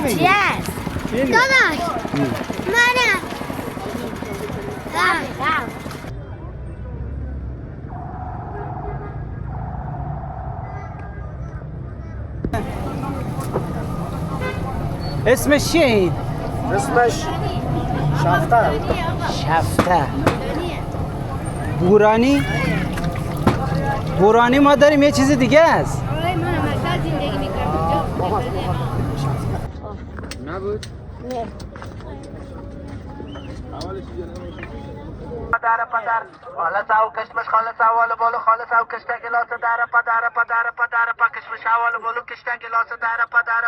چی است؟ داداش منم اسمش چیه این؟ اسمش شفته. شفته. بورانی؟ بورانی ما داریم یه چیز دیگه است. نبود؟ نه. پدر پدر خالص او کشمش خالص اول بالو خالص او کشته گلاس در پدر پا کشمش اول بالو کشته گلاس در پدر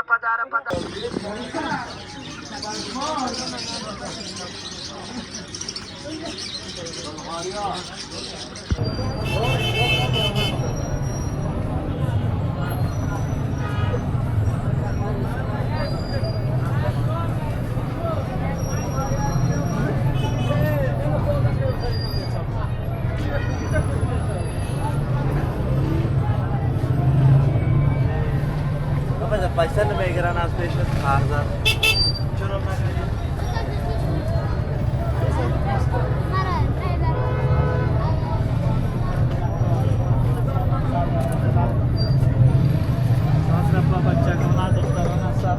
पैसा नमेगरा ना स्पेशल खारदा चलो बच्चा कमा दोस्ता रहना सब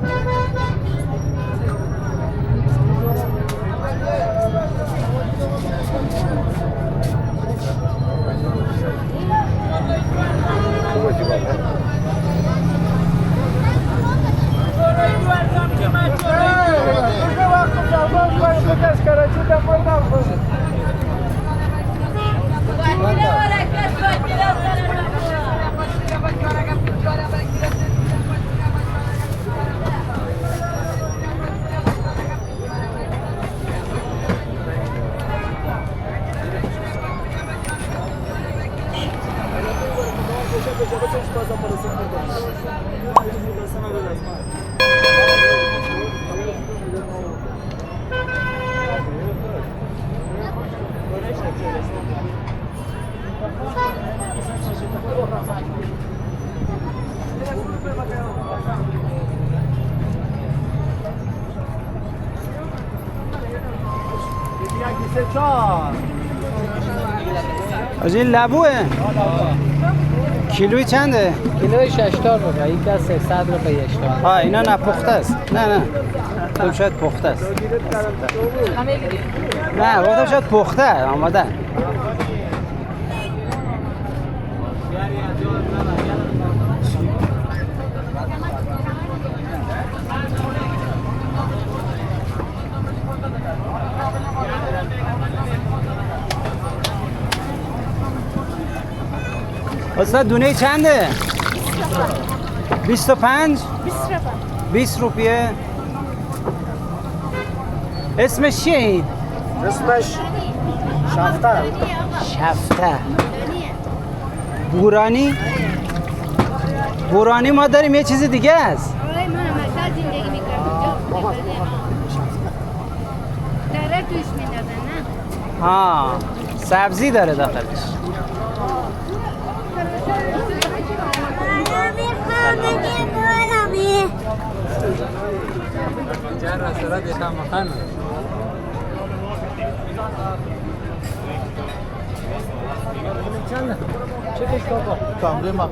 از این لبوه کیلوی چنده؟ کیلوی 60 روپیه، یک دست 100 روپیه اشتار. ها اینا نه پخته است. نه تو شاید پخته است. نه گفتم شاید پخته آماده. استاد دونه چنده؟ 25 20 روپیه. اسمش چیه این؟ اسمش شفته. شفته. بورانی؟ بورانی ما داریم یه چیز دیگه است. ها سبزی داره داخلش. کامله ما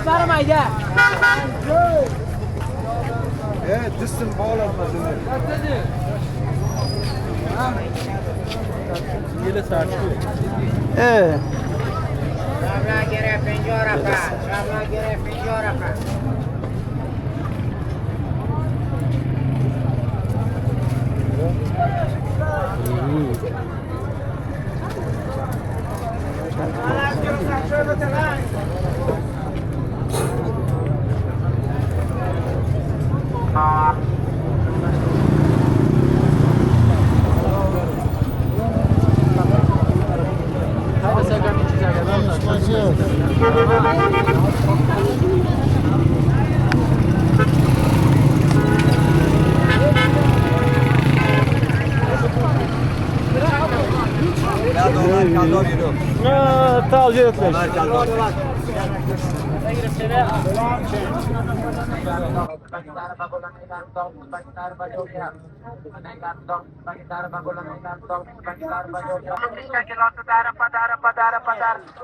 برم ایده دستم بالا مزنه یه سرچو شاملا گرفت 50 رفت شاملا گرفت 50 رفت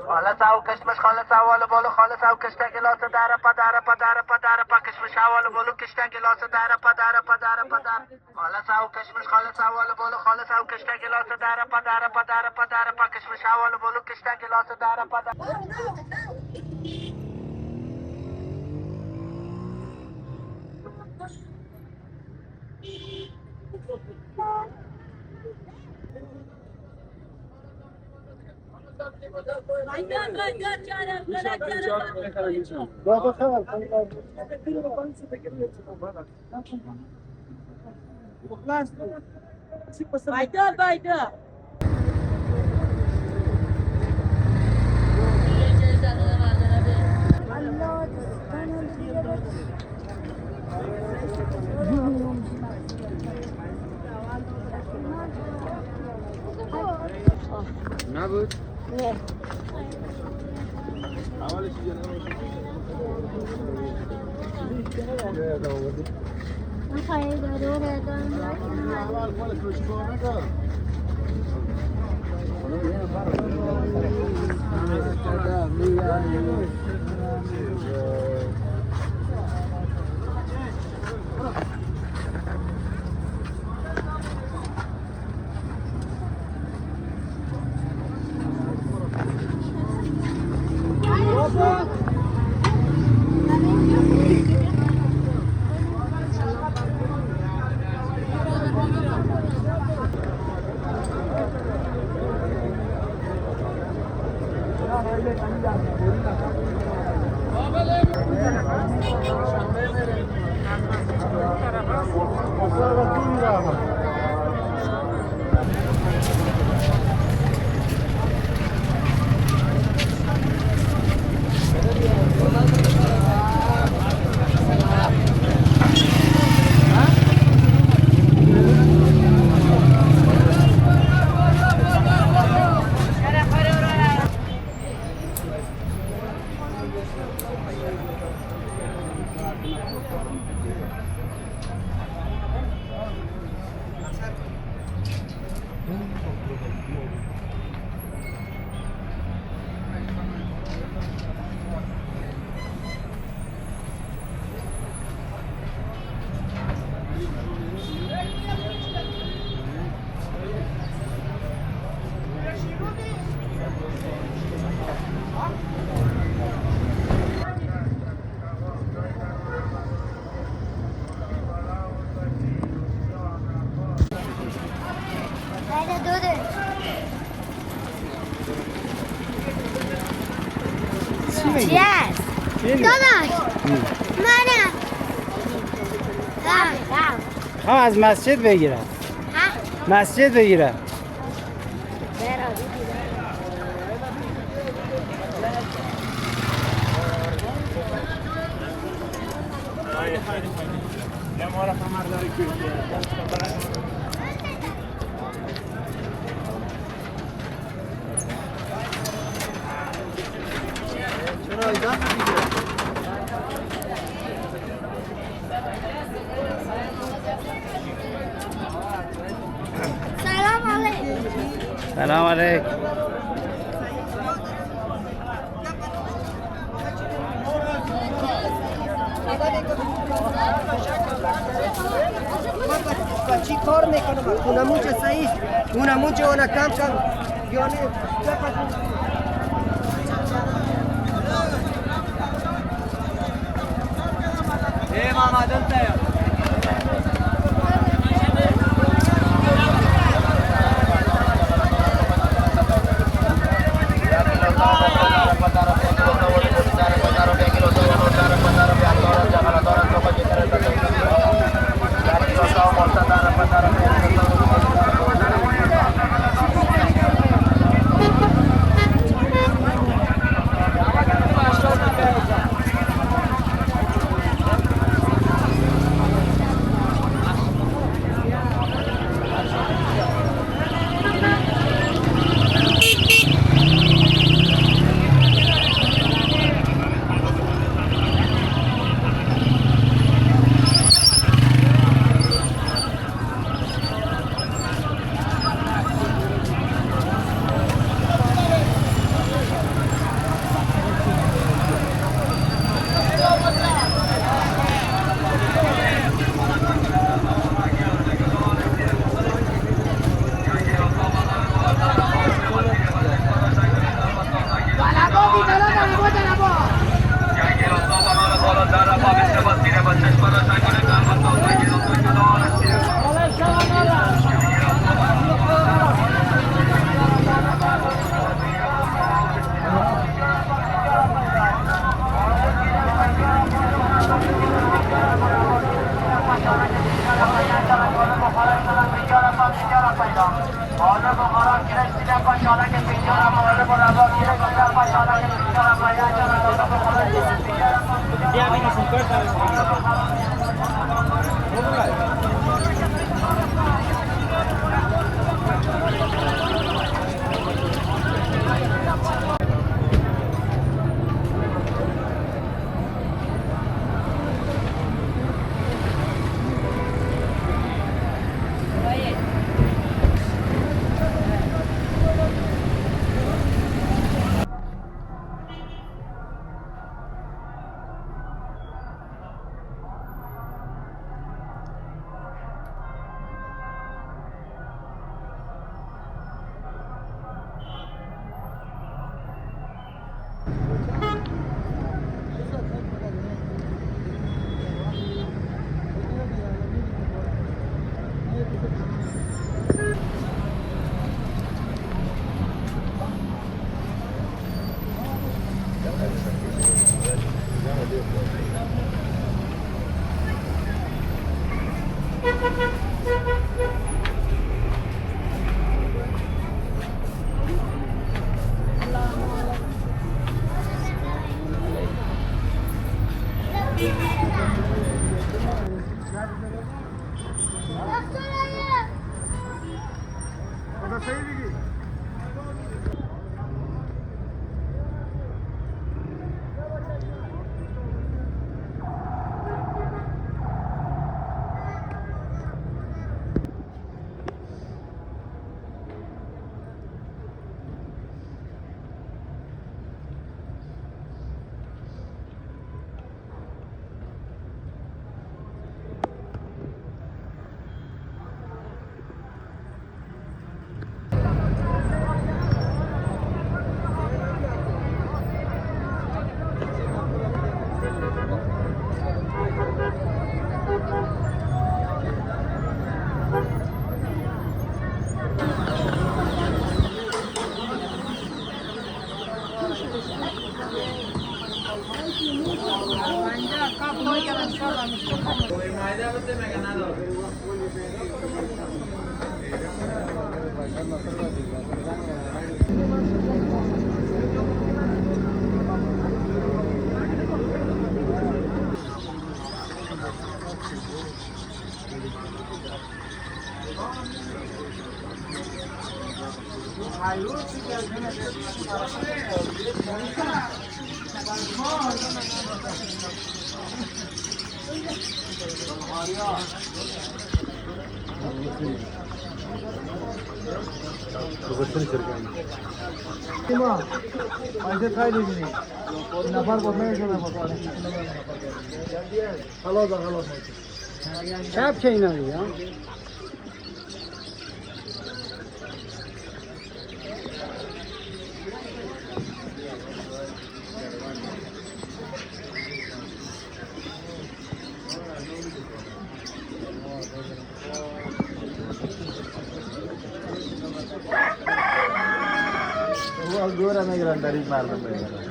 خالص او کشمش خالص اول بالو خالص او کشته گلاس داره پدره کشمش اول بالو کشته گلاس داره پدره خالص او کشمش خالص اول بالو خالص او کشته گلاس داره پدره کشمش اول بالو کشته گلاس داره نبود؟ نه میخوایی داره چی است؟ داداش منم هم از مسجد بگیرم مسجد بگیرم سلام علیکم چی کار میکنم اونم اونجا صحیح اونم اونجا اونم کم یعنی محمد انت پدره Çap keynanı ya. Agora na grande marda mai.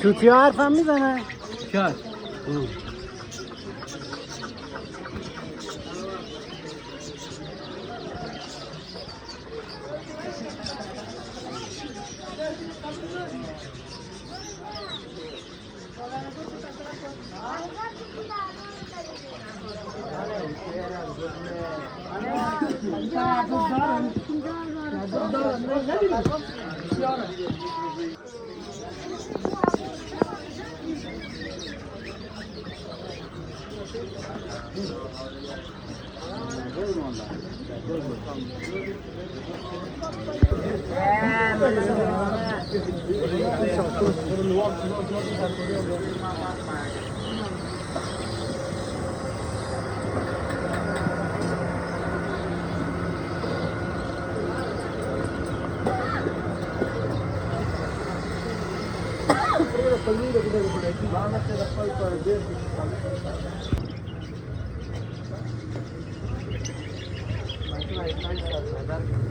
Kötü harfan mı sana? Kör. 28 هزار